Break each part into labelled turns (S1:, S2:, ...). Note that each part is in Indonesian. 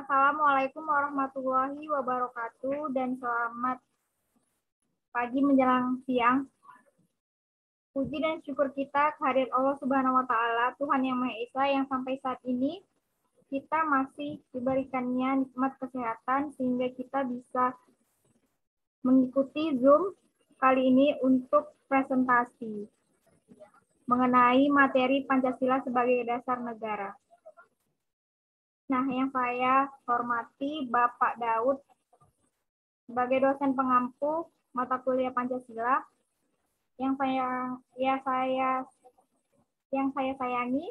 S1: Assalamualaikum warahmatullahi wabarakatuh dan selamat pagi menjelang siang. Puji dan syukur kita kehadirat Allah Subhanahu wa Ta'ala, Tuhan Yang Maha Esa, yang sampai saat ini kita masih diberikannya nikmat kesehatan sehingga kita bisa mengikuti Zoom kali ini untuk presentasi mengenai materi Pancasila sebagai dasar negara. Nah, yang saya hormati Bapak Daud sebagai dosen pengampu mata kuliah Pancasila, yang saya sayangi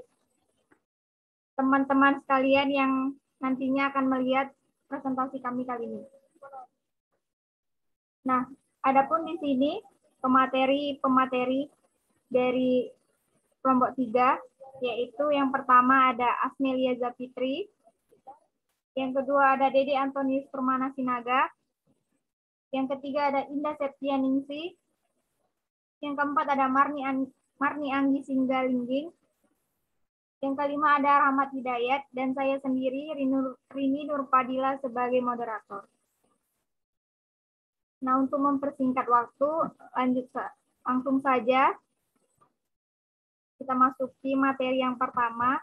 S1: teman-teman sekalian yang nantinya akan melihat presentasi kami kali ini. Nah, adapun di sini pemateri dari kelompok 3, yaitu yang pertama ada Asmelia Zapitri, yang kedua ada Dede Antonius Permana Sinaga, yang ketiga ada Indah Septianingsih, yang keempat ada Marni Anggi Singgalingging, yang kelima ada Rahmat Hidayat, dan saya sendiri Rini Nurpadila sebagai moderator. Nah, untuk mempersingkat waktu, langsung saja kita masuki materi yang pertama.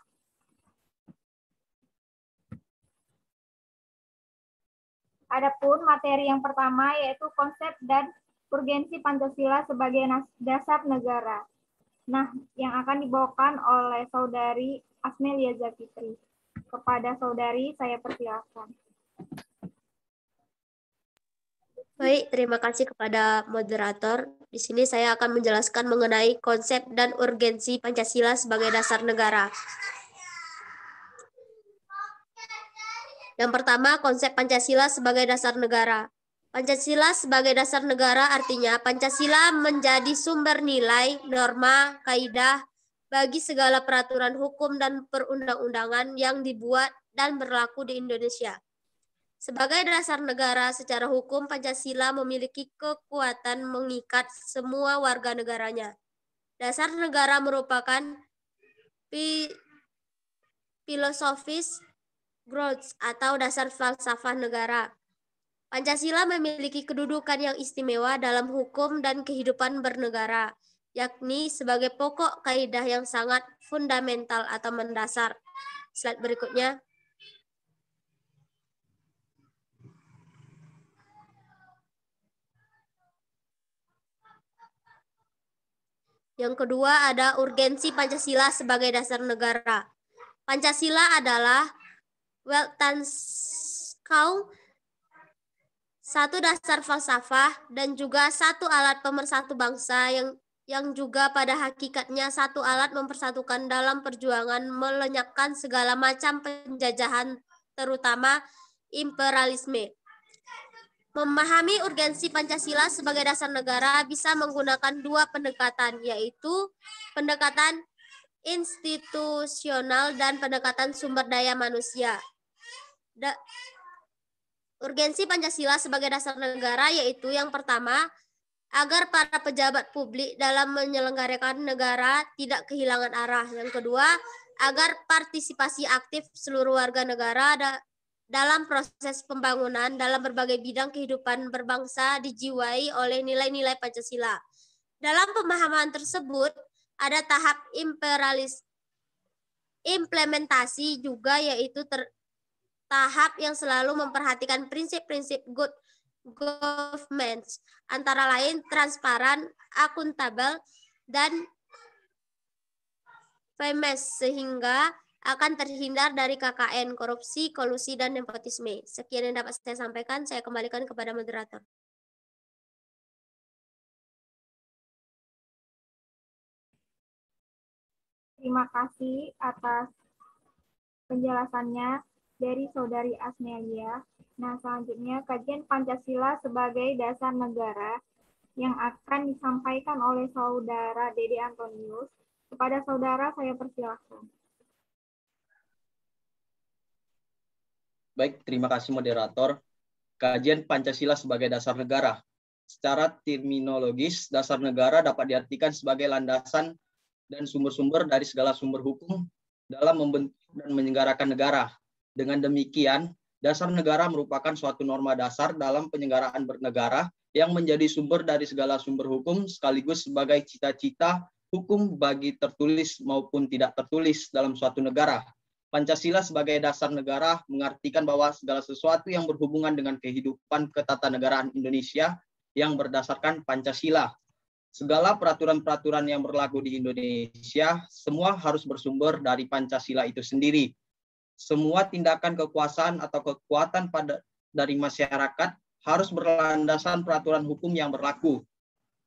S1: Adapun materi yang pertama yaitu konsep dan urgensi Pancasila sebagai dasar negara. Nah, yang akan dibawakan oleh Saudari Asmelia Zapitri. Kepada Saudari, saya persilakan.
S2: Baik, terima kasih kepada moderator. Di sini saya akan menjelaskan mengenai konsep dan urgensi Pancasila sebagai dasar negara. Yang pertama, konsep Pancasila sebagai dasar negara. Pancasila sebagai dasar negara artinya Pancasila menjadi sumber nilai, norma, kaidah bagi segala peraturan hukum dan perundang-undangan yang dibuat dan berlaku di Indonesia. Sebagai dasar negara secara hukum, Pancasila memiliki kekuatan mengikat semua warga negaranya. Dasar negara merupakan filosofis growth atau dasar falsafah negara. Pancasila memiliki kedudukan yang istimewa dalam hukum dan kehidupan bernegara, yakni sebagai pokok kaidah yang sangat fundamental atau mendasar. Slide berikutnya. Yang kedua ada urgensi Pancasila sebagai dasar negara. Pancasila adalah Weltanschauung, satu dasar falsafah dan juga satu alat pemersatu bangsa yang juga pada hakikatnya satu alat mempersatukan dalam perjuangan melenyapkan segala macam penjajahan, terutama imperialisme. Memahami urgensi Pancasila sebagai dasar negara bisa menggunakan dua pendekatan, yaitu pendekatan institusional dan pendekatan sumber daya manusia. Urgensi Pancasila sebagai dasar negara yaitu yang pertama, agar para pejabat publik dalam menyelenggarakan negara tidak kehilangan arah. Yang kedua, agar partisipasi aktif seluruh warga negara dalam proses pembangunan dalam berbagai bidang kehidupan berbangsa dijiwai oleh nilai-nilai Pancasila. Dalam pemahaman tersebut, ada tahap implementasi juga, yaitu tahap yang selalu memperhatikan prinsip-prinsip good governance, antara lain transparan, akuntabel, dan fairness, sehingga akan terhindar dari KKN, korupsi, kolusi, dan nepotisme. Sekian yang dapat saya sampaikan, saya kembalikan kepada moderator.
S1: Terima kasih atas penjelasannya dari Saudari Asmelia. Nah, selanjutnya kajian Pancasila sebagai dasar negara yang akan disampaikan oleh Saudara Dede Antonius. Kepada Saudara, saya persilakan.
S3: Baik, terima kasih moderator. Kajian Pancasila sebagai dasar negara. Secara terminologis, dasar negara dapat diartikan sebagai landasan dan sumber-sumber dari segala sumber hukum dalam membentuk dan menyelenggarakan negara. Dengan demikian, Dasar negara merupakan suatu norma dasar dalam penyelenggaraan bernegara yang menjadi sumber dari segala sumber hukum sekaligus sebagai cita-cita hukum bagi tertulis maupun tidak tertulis dalam suatu negara. Pancasila sebagai dasar negara mengartikan bahwa segala sesuatu yang berhubungan dengan kehidupan ketatanegaraan Indonesia yang berdasarkan Pancasila. Segala peraturan-peraturan yang berlaku di Indonesia semua harus bersumber dari Pancasila itu sendiri. Semua tindakan kekuasaan atau kekuatan dari masyarakat harus berlandaskan peraturan hukum yang berlaku.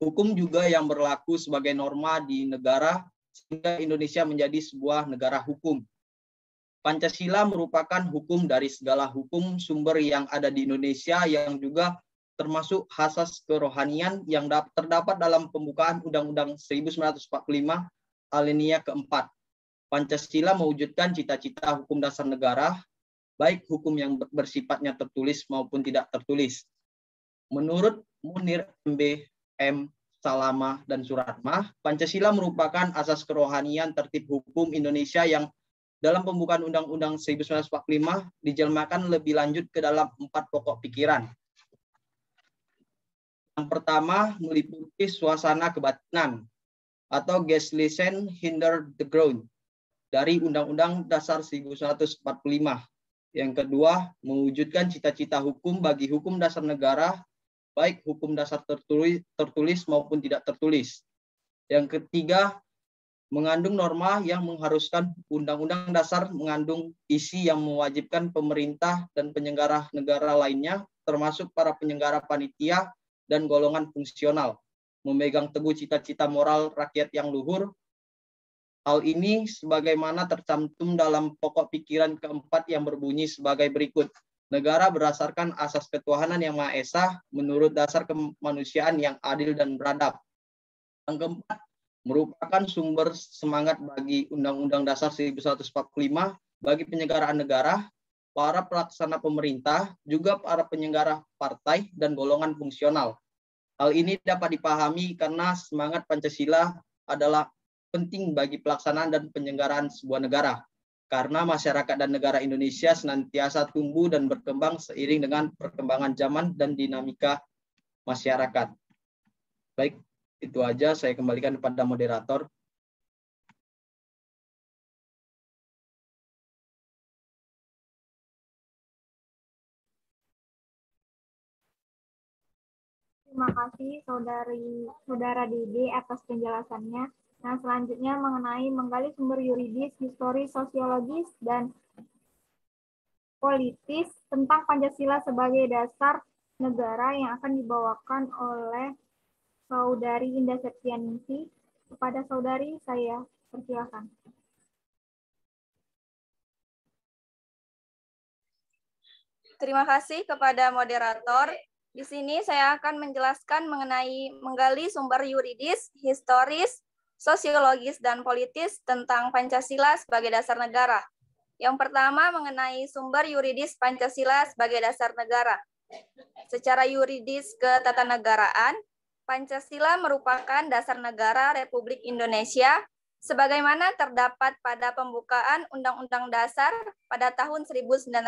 S3: Hukum juga yang berlaku sebagai norma di negara sehingga Indonesia menjadi sebuah negara hukum. Pancasila merupakan hukum dari segala hukum sumber yang ada di Indonesia yang juga termasuk asas kerohanian yang terdapat dalam pembukaan Undang-Undang 1945 alinea keempat. Pancasila mewujudkan cita-cita hukum dasar negara, baik hukum yang bersifatnya tertulis maupun tidak tertulis. Menurut Munir M. Salama dan Suratmah, Pancasila merupakan asas kerohanian tertib hukum Indonesia yang dalam pembukaan Undang-Undang 1945 dijelmakan lebih lanjut ke dalam 4 pokok pikiran. Yang pertama meliputi suasana kebatinan atau Geistlichen Hintergrund dari Undang-Undang Dasar 1945. Yang kedua, mewujudkan cita-cita hukum bagi hukum dasar negara, baik hukum dasar tertulis maupun tidak tertulis. Yang ketiga, mengandung norma yang mengharuskan Undang-Undang Dasar mengandung isi yang mewajibkan pemerintah dan penyelenggara negara lainnya, termasuk para penyelenggara panitia dan golongan fungsional, memegang teguh cita-cita moral rakyat yang luhur. Hal ini sebagaimana tercantum dalam pokok pikiran keempat yang berbunyi sebagai berikut. Negara berdasarkan asas ketuhanan yang Maha Esa menurut dasar kemanusiaan yang adil dan beradab. Yang keempat, merupakan sumber semangat bagi Undang-Undang Dasar 1945 bagi penyelenggaraan negara, para pelaksana pemerintah, juga para penyelenggara partai dan golongan fungsional. Hal ini dapat dipahami karena semangat Pancasila adalah penting bagi pelaksanaan dan penyelenggaraan sebuah negara, karena masyarakat dan negara Indonesia senantiasa tumbuh dan berkembang seiring dengan perkembangan zaman dan dinamika masyarakat. Baik, itu aja, saya kembalikan kepada moderator.
S1: Terima kasih Saudara Dede atas penjelasannya. Nah, selanjutnya mengenai menggali sumber yuridis, historis, sosiologis, dan politis tentang Pancasila sebagai dasar negara yang akan dibawakan oleh Saudari Indah Septianingsih. Kepada Saudari, saya persilakan.
S4: Terima kasih kepada moderator. Di sini saya akan menjelaskan mengenai menggali sumber yuridis, historis, sosiologis, dan politis tentang Pancasila sebagai dasar negara. Yang pertama mengenai sumber yuridis Pancasila sebagai dasar negara. Secara yuridis ketatanegaraan, Pancasila merupakan dasar negara Republik Indonesia sebagaimana terdapat pada pembukaan Undang-Undang Dasar pada tahun 1945,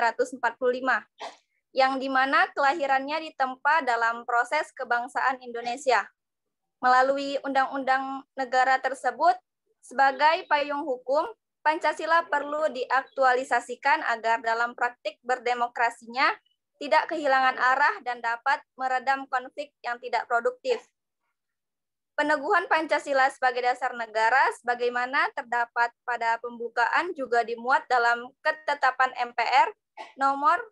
S4: yang dimana kelahirannya ditempa dalam proses kebangsaan Indonesia. Melalui undang-undang negara tersebut, sebagai payung hukum, Pancasila perlu diaktualisasikan agar dalam praktik berdemokrasinya tidak kehilangan arah dan dapat meredam konflik yang tidak produktif. Peneguhan Pancasila sebagai dasar negara sebagaimana terdapat pada pembukaan juga dimuat dalam Ketetapan MPR nomor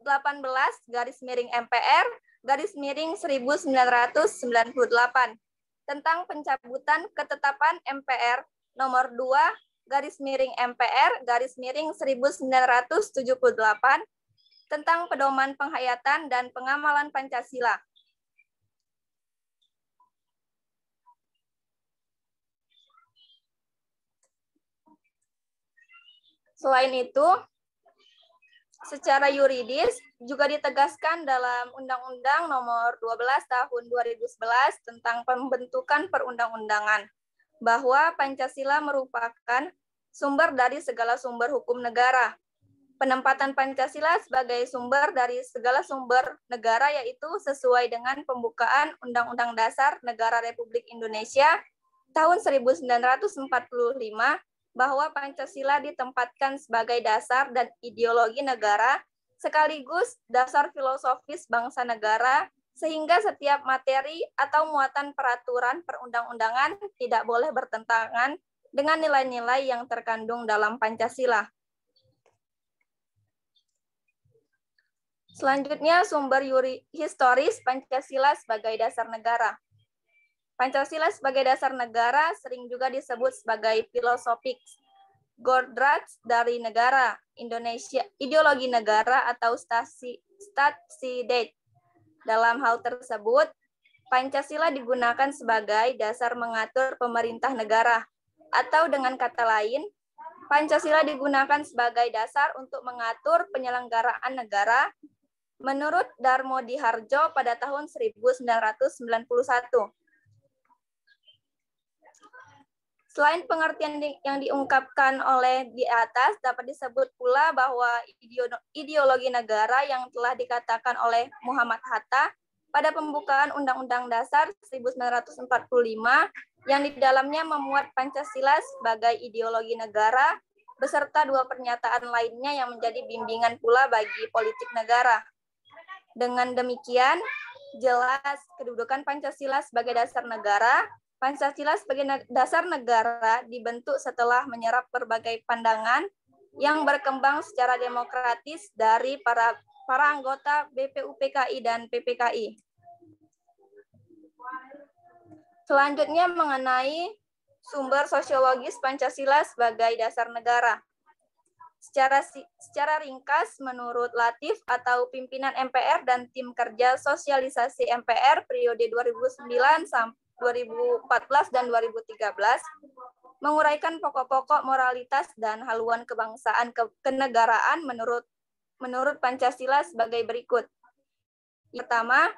S4: 18/MPR/1998 tentang pencabutan Ketetapan MPR nomor 2/MPR/1978 tentang pedoman penghayatan dan pengamalan Pancasila. Selain itu, secara yuridis juga ditegaskan dalam Undang-Undang Nomor 12 Tahun 2011 tentang pembentukan perundang-undangan bahwa Pancasila merupakan sumber dari segala sumber hukum negara. Penempatan Pancasila sebagai sumber dari segala sumber negara yaitu sesuai dengan pembukaan Undang-Undang Dasar Negara Republik Indonesia tahun 1945 bahwa Pancasila ditempatkan sebagai dasar dan ideologi negara sekaligus dasar filosofis bangsa negara sehingga setiap materi atau muatan peraturan perundang-undangan tidak boleh bertentangan dengan nilai-nilai yang terkandung dalam Pancasila. Selanjutnya, sumber historis Pancasila sebagai dasar negara. Pancasila sebagai dasar negara sering juga disebut sebagai filosofik Gordrats dari negara, Indonesia, ideologi negara atau Staatsideit. Dalam hal tersebut, Pancasila digunakan sebagai dasar mengatur pemerintah negara, atau dengan kata lain, Pancasila digunakan sebagai dasar untuk mengatur penyelenggaraan negara menurut Darmo Diharjo pada tahun 1991. Selain pengertian yang diungkapkan oleh di atas, dapat disebut pula bahwa ideologi negara yang telah dikatakan oleh Muhammad Hatta pada pembukaan Undang-Undang Dasar 1945 yang di dalamnya memuat Pancasila sebagai ideologi negara beserta dua pernyataan lainnya yang menjadi bimbingan pula bagi politik negara. Dengan demikian, jelas kedudukan Pancasila sebagai dasar negara. Pancasila sebagai dasar negara dibentuk setelah menyerap berbagai pandangan yang berkembang secara demokratis dari para anggota BPUPKI dan PPKI. Selanjutnya mengenai sumber sosiologis Pancasila sebagai dasar negara. Secara ringkas, menurut Latif atau pimpinan MPR dan tim kerja sosialisasi MPR periode 2009 sampai 2014 dan 2013, menguraikan pokok-pokok moralitas dan haluan kebangsaan kenegaraan menurut Pancasila sebagai berikut. Pertama,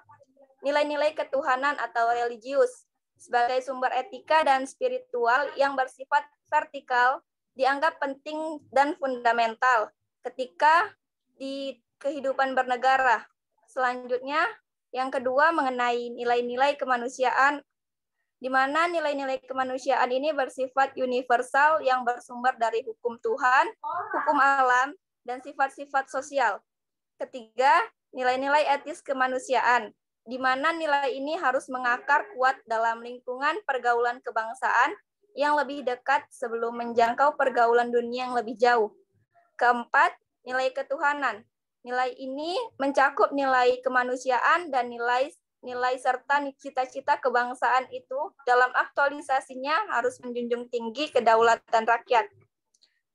S4: nilai-nilai ketuhanan atau religius sebagai sumber etika dan spiritual yang bersifat vertikal dianggap penting dan fundamental ketika di kehidupan bernegara. Selanjutnya, yang kedua mengenai nilai-nilai kemanusiaan, di mana nilai-nilai kemanusiaan ini bersifat universal yang bersumber dari hukum Tuhan, hukum alam, dan sifat-sifat sosial. Ketiga, nilai-nilai etis kemanusiaan, di mana nilai ini harus mengakar kuat dalam lingkungan pergaulan kebangsaan yang lebih dekat sebelum menjangkau pergaulan dunia yang lebih jauh. Keempat, nilai ketuhanan. Nilai ini mencakup nilai kemanusiaan dan nilai serta cita-cita kebangsaan itu dalam aktualisasinya harus menjunjung tinggi kedaulatan rakyat.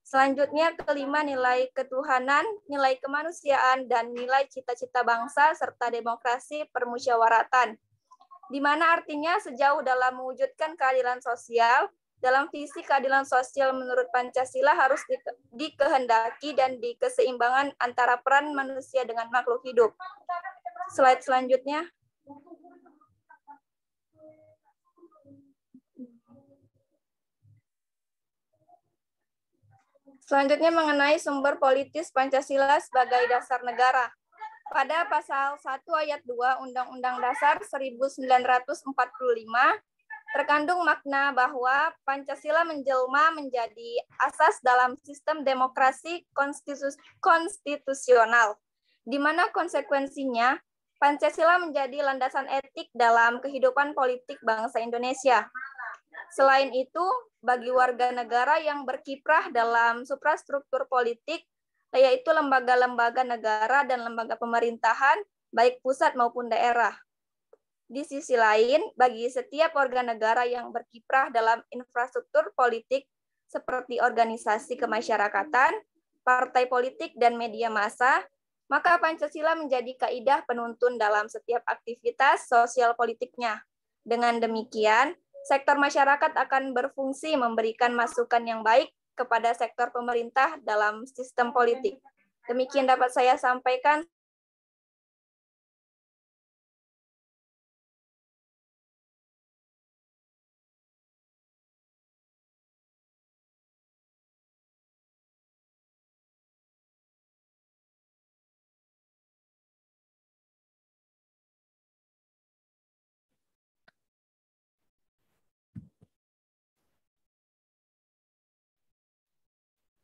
S4: Selanjutnya, kelima, nilai ketuhanan, nilai kemanusiaan, dan nilai cita-cita bangsa serta demokrasi permusyawaratan, di mana artinya sejauh dalam mewujudkan keadilan sosial, dalam visi keadilan sosial menurut Pancasila harus dikehendaki dan dikeseimbangan antara peran manusia dengan makhluk hidup. Slide selanjutnya. Selanjutnya mengenai sumber politis Pancasila sebagai dasar negara. Pada pasal 1 ayat 2 Undang-Undang Dasar 1945, terkandung makna bahwa Pancasila menjelma menjadi asas dalam sistem demokrasi konstitusional, di mana konsekuensinya Pancasila menjadi landasan etik dalam kehidupan politik bangsa Indonesia. Selain itu, bagi warga negara yang berkiprah dalam suprastruktur politik, yaitu lembaga-lembaga negara dan lembaga pemerintahan, baik pusat maupun daerah. Di sisi lain, bagi setiap warga negara yang berkiprah dalam infrastruktur politik seperti organisasi kemasyarakatan, partai politik, dan media massa, maka Pancasila menjadi kaidah penuntun dalam setiap aktivitas sosial politiknya. Dengan demikian, sektor masyarakat akan berfungsi memberikan masukan yang baik kepada sektor pemerintah dalam sistem politik. Demikian dapat saya sampaikan.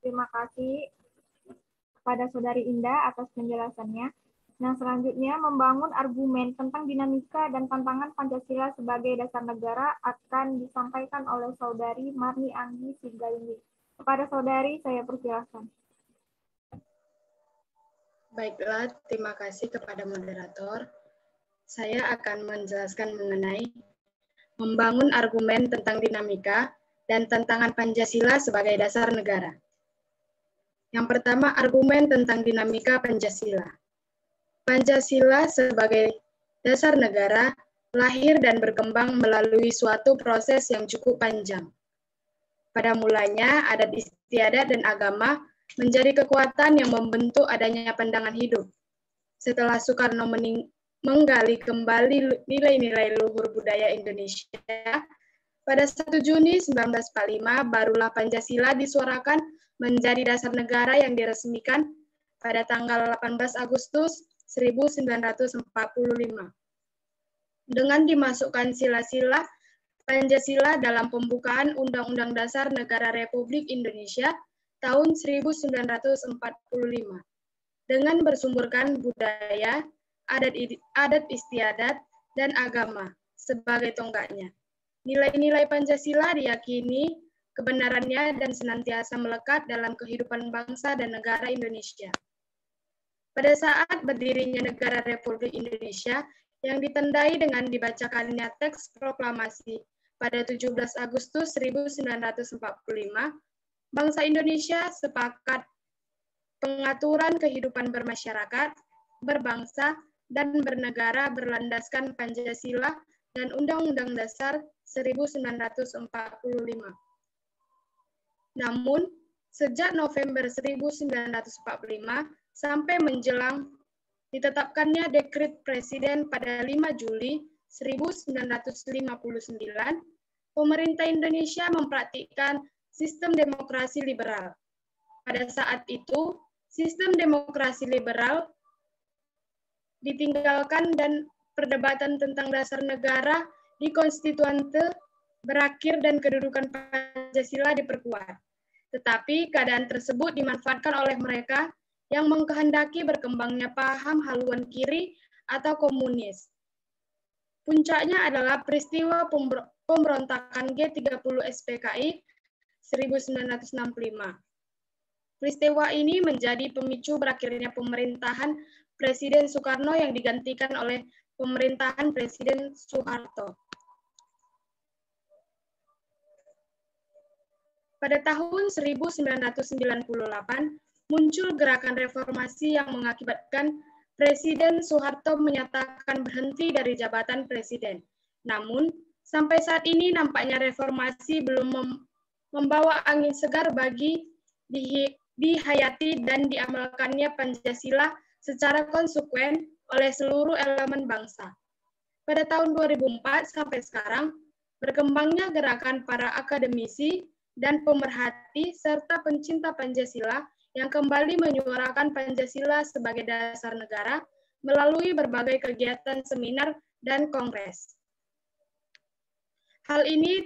S1: Terima kasih kepada Saudari Indah atas penjelasannya. Nah, selanjutnya membangun argumen tentang dinamika dan tantangan Pancasila sebagai dasar negara akan disampaikan oleh Saudari Marni Anggi Sigaluwi. Kepada Saudari, saya persilahkan.
S5: Baiklah, terima kasih kepada moderator. Saya akan menjelaskan mengenai membangun argumen tentang dinamika dan tantangan Pancasila sebagai dasar negara. Yang pertama, argumen tentang dinamika Pancasila. Pancasila sebagai dasar negara lahir dan berkembang melalui suatu proses yang cukup panjang. Pada mulanya, adat istiadat dan agama menjadi kekuatan yang membentuk adanya pandangan hidup. Setelah Soekarno menggali kembali nilai-nilai luhur budaya Indonesia, pada 1 Juni 1945 barulah Pancasila disuarakan menjadi dasar negara yang diresmikan pada tanggal 18 Agustus 1945. Dengan dimasukkan sila-sila Pancasila dalam pembukaan Undang-Undang Dasar Negara Republik Indonesia tahun 1945, dengan bersumberkan budaya, adat istiadat, dan agama sebagai tonggaknya. Nilai-nilai Pancasila diyakini kebenarannya dan senantiasa melekat dalam kehidupan bangsa dan negara Indonesia. Pada saat berdirinya negara Republik Indonesia yang ditandai dengan dibacakannya teks proklamasi pada 17 Agustus 1945, bangsa Indonesia sepakat pengaturan kehidupan bermasyarakat, berbangsa, dan bernegara berlandaskan Pancasila dan Undang-Undang Dasar 1945. Namun, sejak November 1945 sampai menjelang ditetapkannya dekret Presiden pada 5 Juli 1959, pemerintah Indonesia mempraktikkan sistem demokrasi liberal. Pada saat itu, sistem demokrasi liberal ditinggalkan dan perdebatan tentang dasar negara di konstituante berakhir dan kedudukan Pancasila diperkuat. Tetapi keadaan tersebut dimanfaatkan oleh mereka yang mengkehendaki berkembangnya paham haluan kiri atau komunis. Puncaknya adalah peristiwa pemberontakan G30 SPKI 1965. Peristiwa ini menjadi pemicu berakhirnya pemerintahan Presiden Soekarno yang digantikan oleh pemerintahan Presiden Soeharto. Pada tahun 1998, muncul gerakan reformasi yang mengakibatkan Presiden Soeharto menyatakan berhenti dari jabatan presiden. Namun, sampai saat ini nampaknya reformasi belum membawa angin segar bagi dihayati dan diamalkannya Pancasila secara konsekuen oleh seluruh elemen bangsa. Pada tahun 2004 sampai sekarang, berkembangnya gerakan para akademisi dan pemerhati serta pencinta Pancasila yang kembali menyuarakan Pancasila sebagai dasar negara melalui berbagai kegiatan seminar dan kongres. Hal ini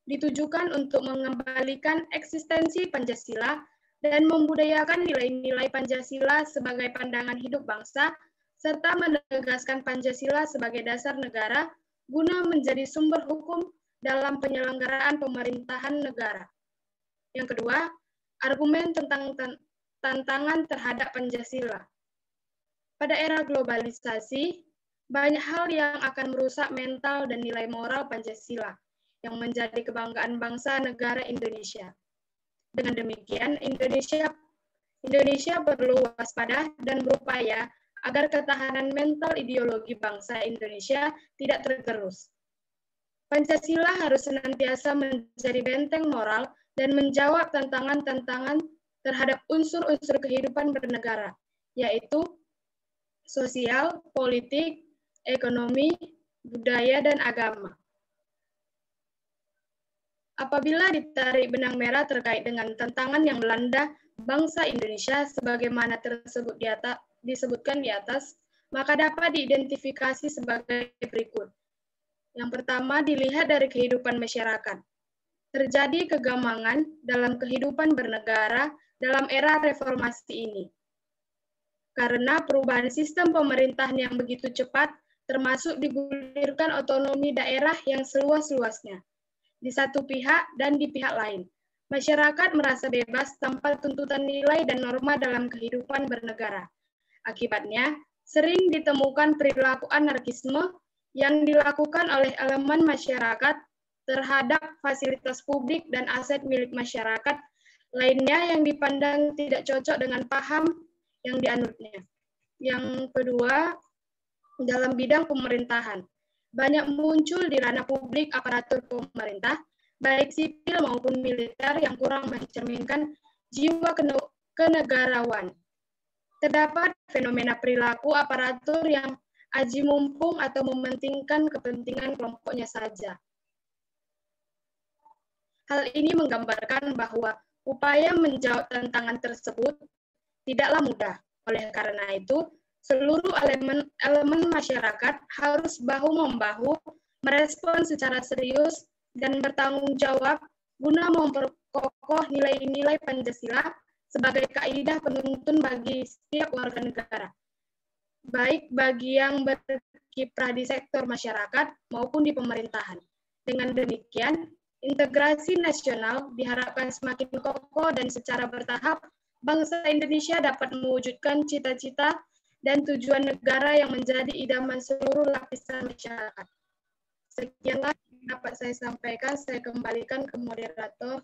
S5: ditujukan untuk mengembalikan eksistensi Pancasila dan membudayakan nilai-nilai Pancasila sebagai pandangan hidup bangsa, serta menegaskan Pancasila sebagai dasar negara guna menjadi sumber hukum dalam penyelenggaraan pemerintahan negara. Yang kedua, argumen tentang tantangan terhadap Pancasila. Pada era globalisasi, banyak hal yang akan merusak mental dan nilai moral Pancasila yang menjadi kebanggaan bangsa negara Indonesia. Dengan demikian, Indonesia perlu waspada dan berupaya agar ketahanan mental ideologi bangsa Indonesia tidak tergerus. Pancasila harus senantiasa menjadi benteng moral dan menjawab tantangan-tantangan terhadap unsur-unsur kehidupan bernegara, yaitu sosial, politik, ekonomi, budaya, dan agama. Apabila ditarik benang merah terkait dengan tantangan yang melanda bangsa Indonesia sebagaimana disebutkan di atas, maka dapat diidentifikasi sebagai berikut. Yang pertama, dilihat dari kehidupan masyarakat. terjadi kegamangan dalam kehidupan bernegara dalam era reformasi ini. Karena perubahan sistem pemerintahan yang begitu cepat, termasuk digulirkan otonomi daerah yang seluas-luasnya, di satu pihak dan di pihak lain. Masyarakat merasa bebas tanpa tuntutan nilai dan norma dalam kehidupan bernegara. Akibatnya, sering ditemukan perilaku anarkisme yang dilakukan oleh elemen masyarakat terhadap fasilitas publik dan aset milik masyarakat lainnya yang dipandang tidak cocok dengan paham yang dianutnya. Yang kedua, dalam bidang pemerintahan, banyak muncul di ranah publik aparatur pemerintah, baik sipil maupun militer yang kurang mencerminkan jiwa kenegarawan. Terdapat fenomena perilaku aparatur yang aji mumpung atau mementingkan kepentingan kelompoknya saja. Hal ini menggambarkan bahwa upaya menjawab tantangan tersebut tidaklah mudah. Oleh karena itu, seluruh elemen masyarakat harus bahu-membahu merespon secara serius dan bertanggung jawab guna memperkokoh nilai-nilai Pancasila sebagai kaidah penuntun bagi setiap warga negara, baik bagi yang berkiprah di sektor masyarakat maupun di pemerintahan. Dengan demikian, integrasi nasional diharapkan semakin kokoh dan secara bertahap bangsa Indonesia dapat mewujudkan cita-cita dan tujuan negara yang menjadi idaman seluruh lapisan masyarakat. Sekianlah yang dapat saya sampaikan. Saya kembalikan ke moderator.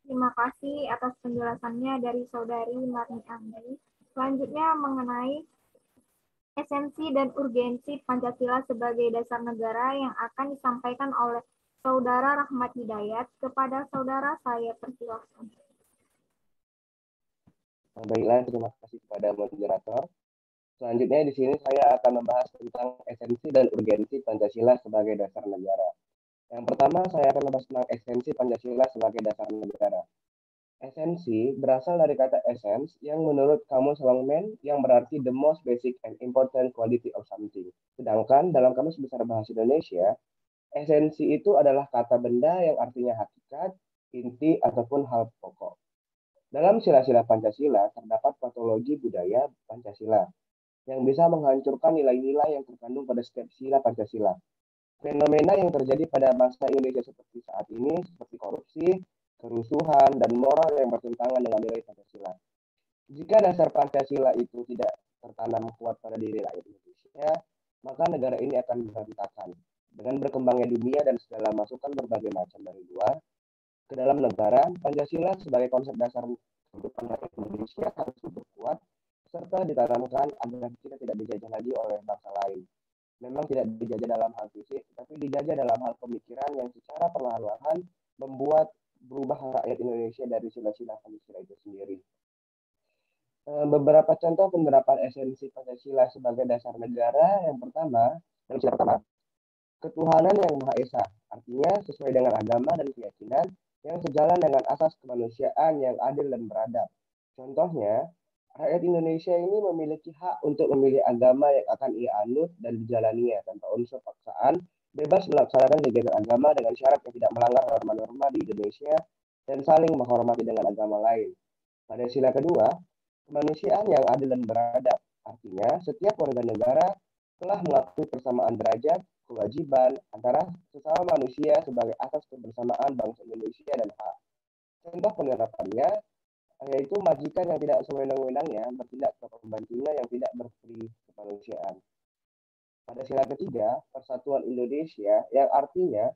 S1: Terima kasih atas penjelasannya dari Saudari Marni Anggi. Selanjutnya mengenai esensi dan urgensi Pancasila sebagai dasar negara yang akan disampaikan oleh Saudara Rahmat Hidayat. Kepada saudara saya persilakan.
S6: Baiklah, terima kasih kepada moderator. Selanjutnya di sini saya akan membahas tentang esensi dan urgensi Pancasila sebagai dasar negara. Yang pertama, saya akan membahas tentang esensi Pancasila sebagai dasar negara. Esensi berasal dari kata essence yang menurut Kamus Longman yang berarti the most basic and important quality of something. Sedangkan dalam Kamus Besar Bahasa Indonesia, esensi itu adalah kata benda yang artinya hakikat, inti, ataupun hal pokok. Dalam sila-sila Pancasila terdapat patologi budaya Pancasila yang bisa menghancurkan nilai-nilai yang terkandung pada setiap sila Pancasila. Fenomena yang terjadi pada bangsa Indonesia seperti saat ini, seperti korupsi, kerusuhan, dan moral yang bertentangan dengan nilai Pancasila. Jika dasar Pancasila itu tidak tertanam kuat pada diri rakyat Indonesia, maka negara ini akan berantakan. Dengan berkembangnya dunia dan segala masukan berbagai macam dari luar ke dalam negara, Pancasila sebagai konsep dasar kehidupan rakyat Indonesia harus diperkuat serta ditanamkan agar kita tidak dijajah lagi oleh bangsa lain. Memang tidak dijajah dalam hal fisik, tapi dijajah dalam hal pemikiran yang secara perlahan-lahan membuat berubah rakyat Indonesia dari sila-sila Pancasila itu sendiri. Beberapa contoh penerapan esensi Pancasila sebagai dasar negara. Yang pertama, dalam sila pertama, ketuhanan yang Maha Esa, artinya sesuai dengan agama dan keyakinan yang sejalan dengan asas kemanusiaan yang adil dan beradab. Contohnya, rakyat Indonesia ini memiliki hak untuk memilih agama yang akan ia anut dan dijalaninya tanpa unsur paksaan, bebas melaksanakan kegiatan agama dengan syarat yang tidak melanggar norma-norma di Indonesia dan saling menghormati dengan agama lain. Pada sila kedua, kemanusiaan yang adil dan beradab, artinya setiap warga negara telah mengakui persamaan derajat, kewajiban antara sesama manusia sebagai asas kebersamaan bangsa Indonesia dan hak. Contoh penerapannya yaitu majikan yang tidak sewenang-wenangnya bertindak ke pembantunya yang tidak berperi kemanusiaan. Pada sila ketiga, Persatuan Indonesia yang artinya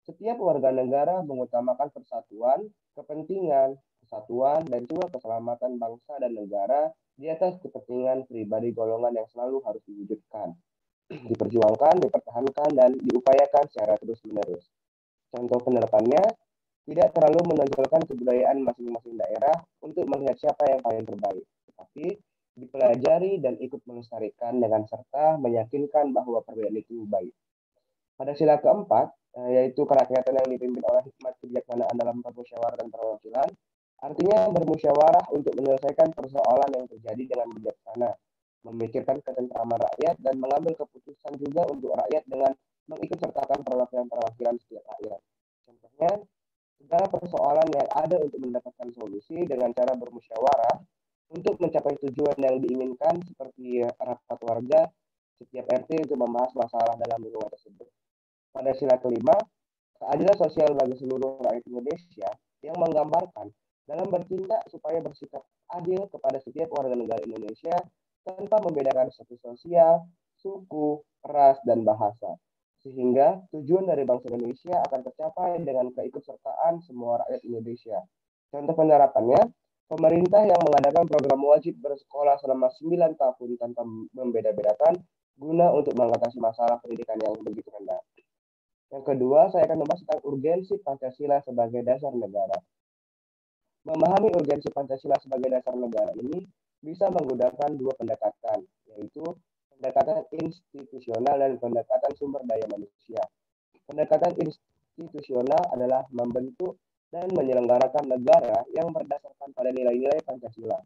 S6: setiap warga negara mengutamakan persatuan, kepentingan, kesatuan, dan juga keselamatan bangsa dan negara di atas kepentingan pribadi golongan yang selalu harus diwujudkan, diperjuangkan, dipertahankan, dan diupayakan secara terus-menerus. Contoh penerapannya, tidak terlalu menonjolkan kebudayaan masing-masing daerah untuk melihat siapa yang paling terbaik, tetapi dipelajari dan ikut melestarikan dengan serta meyakinkan bahwa perbedaan itu baik. Pada sila keempat, yaitu kerakyatan yang dipimpin oleh hikmat kebijaksanaan dalam permusyawarah dan perwakilan, artinya bermusyawarah untuk menyelesaikan persoalan yang terjadi dengan bijaksana, memikirkan ketentraman rakyat, dan mengambil keputusan juga untuk rakyat dengan mengikutsertakan perwakilan setiap rakyat. Contohnya, segala persoalan yang ada untuk mendapatkan solusi dengan cara bermusyawarah untuk mencapai tujuan yang diinginkan, seperti rapat warga setiap RT untuk membahas masalah dalam lingkungan tersebut. Pada sila kelima, keadilan sosial bagi seluruh rakyat Indonesia yang menggambarkan dalam bertindak supaya bersikap adil kepada setiap warga negara Indonesia tanpa membedakan status sosial, suku, ras, dan bahasa. Sehingga tujuan dari bangsa Indonesia akan tercapai dengan keikutsertaan semua rakyat Indonesia. Contoh penerapannya, pemerintah yang mengadakan program wajib bersekolah selama 9 tahun tanpa membeda-bedakan guna untuk mengatasi masalah pendidikan yang begitu rendah. Yang kedua, saya akan membahas tentang urgensi Pancasila sebagai dasar negara. Memahami urgensi Pancasila sebagai dasar negara ini bisa menggunakan dua pendekatan, yaitu pendekatan institusional dan pendekatan sumber daya manusia. Pendekatan institusional adalah membentuk dan menyelenggarakan negara yang berdasarkan pada nilai-nilai Pancasila,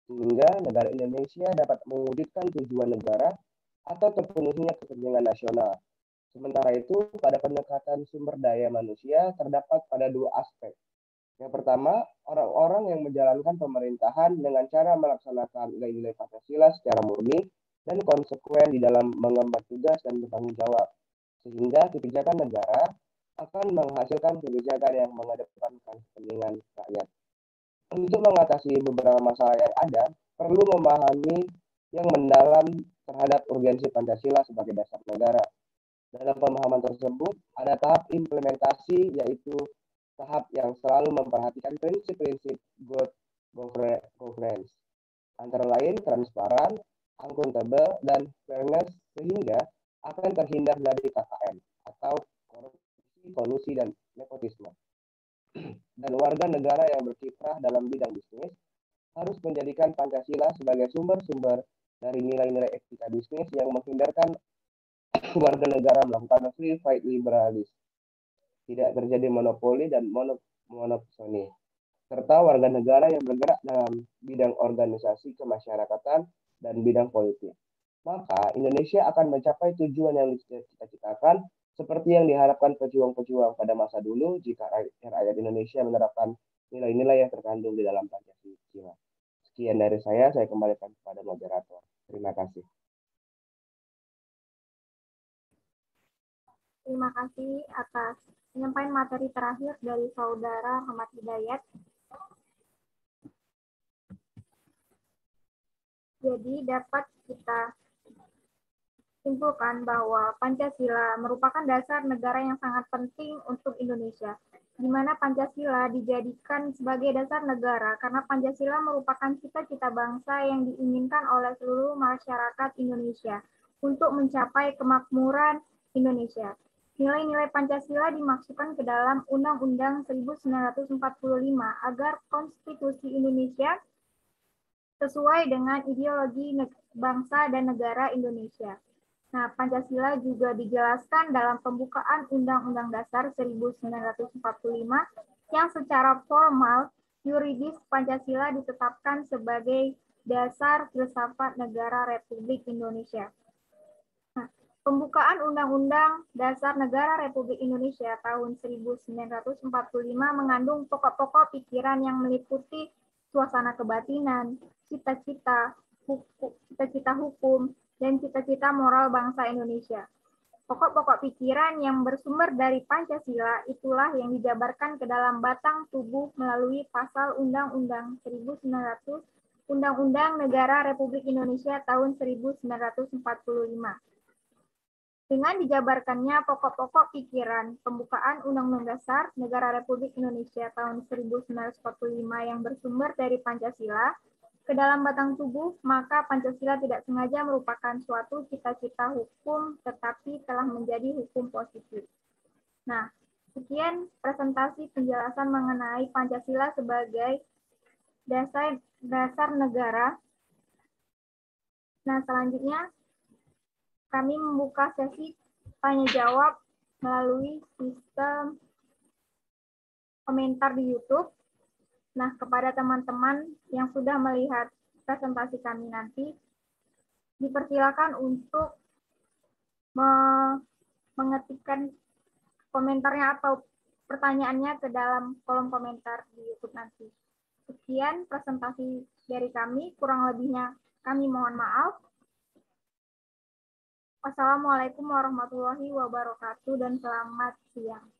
S6: sehingga negara Indonesia dapat mewujudkan tujuan negara atau terpenuhinya kepentingan nasional. Sementara itu, pada pendekatan sumber daya manusia terdapat pada dua aspek. Yang pertama, orang-orang yang menjalankan pemerintahan dengan cara melaksanakan nilai-nilai Pancasila secara murni dan konsekuen di dalam mengemban tugas dan bertanggung jawab, sehingga kebijakan negara akan menghasilkan kebijakan yang mengedepankan kepentingan rakyat. Untuk mengatasi beberapa masalah yang ada, perlu memahami yang mendalam terhadap urgensi Pancasila sebagai dasar negara. Dalam pemahaman tersebut, ada tahap implementasi, yaitu tahap yang selalu memperhatikan prinsip-prinsip good governance, antara lain transparan, akuntabel, dan fairness, sehingga akan terhindar dari KKN atau korupsi, kolusi, dan nepotisme. Dan warga negara yang berkiprah dalam bidang bisnis harus menjadikan Pancasila sebagai sumber-sumber dari nilai-nilai etika bisnis yang menghindarkan warga negara melakukan free trade liberalis, tidak terjadi monopoli dan monopsoni, serta warga negara yang bergerak dalam bidang organisasi kemasyarakatan dan bidang politik. Maka Indonesia akan mencapai tujuan yang dicita-citakan seperti yang diharapkan pejuang-pejuang pada masa dulu jika rakyat Indonesia menerapkan nilai-nilai yang terkandung di dalam Pancasila. Sekian dari saya kembalikan kepada moderator. Terima kasih.
S1: Terima kasih atas penyampaian materi terakhir dari Saudara Ahmad Hidayat. Jadi dapat kita simpulkan bahwa Pancasila merupakan dasar negara yang sangat penting untuk Indonesia, di mana Pancasila dijadikan sebagai dasar negara karena Pancasila merupakan cita-cita bangsa yang diinginkan oleh seluruh masyarakat Indonesia untuk mencapai kemakmuran Indonesia. Nilai-nilai Pancasila dimasukkan ke dalam Undang-Undang 1945 agar konstitusi Indonesia sesuai dengan ideologi bangsa dan negara Indonesia. Nah, Pancasila juga dijelaskan dalam pembukaan Undang-Undang Dasar 1945 yang secara formal yuridis Pancasila ditetapkan sebagai dasar filsafat negara Republik Indonesia. Nah, pembukaan Undang-Undang Dasar Negara Republik Indonesia tahun 1945 mengandung pokok-pokok pikiran yang meliputi suasana kebatinan, cita-cita hukum, dan cita-cita moral bangsa Indonesia. Pokok-pokok pikiran yang bersumber dari Pancasila itulah yang dijabarkan ke dalam batang tubuh melalui pasal Undang-Undang 1900 Undang-Undang Negara Republik Indonesia tahun 1945. Dengan dijabarkannya pokok-pokok pikiran pembukaan Undang-Undang Dasar Negara Republik Indonesia tahun 1945 yang bersumber dari Pancasila ke dalam batang tubuh, maka Pancasila tidak sengaja merupakan suatu cita-cita hukum, tetapi telah menjadi hukum positif. Nah, sekian presentasi penjelasan mengenai Pancasila sebagai dasar negara. Nah, selanjutnya kami membuka sesi tanya-jawab melalui sistem komentar di YouTube. Nah, kepada teman-teman yang sudah melihat presentasi kami nanti, dipersilakan untuk mengetikkan komentarnya atau pertanyaannya ke dalam kolom komentar di YouTube nanti. Sekian presentasi dari kami, kurang lebihnya kami mohon maaf. Wassalamualaikum warahmatullahi wabarakatuh dan selamat siang.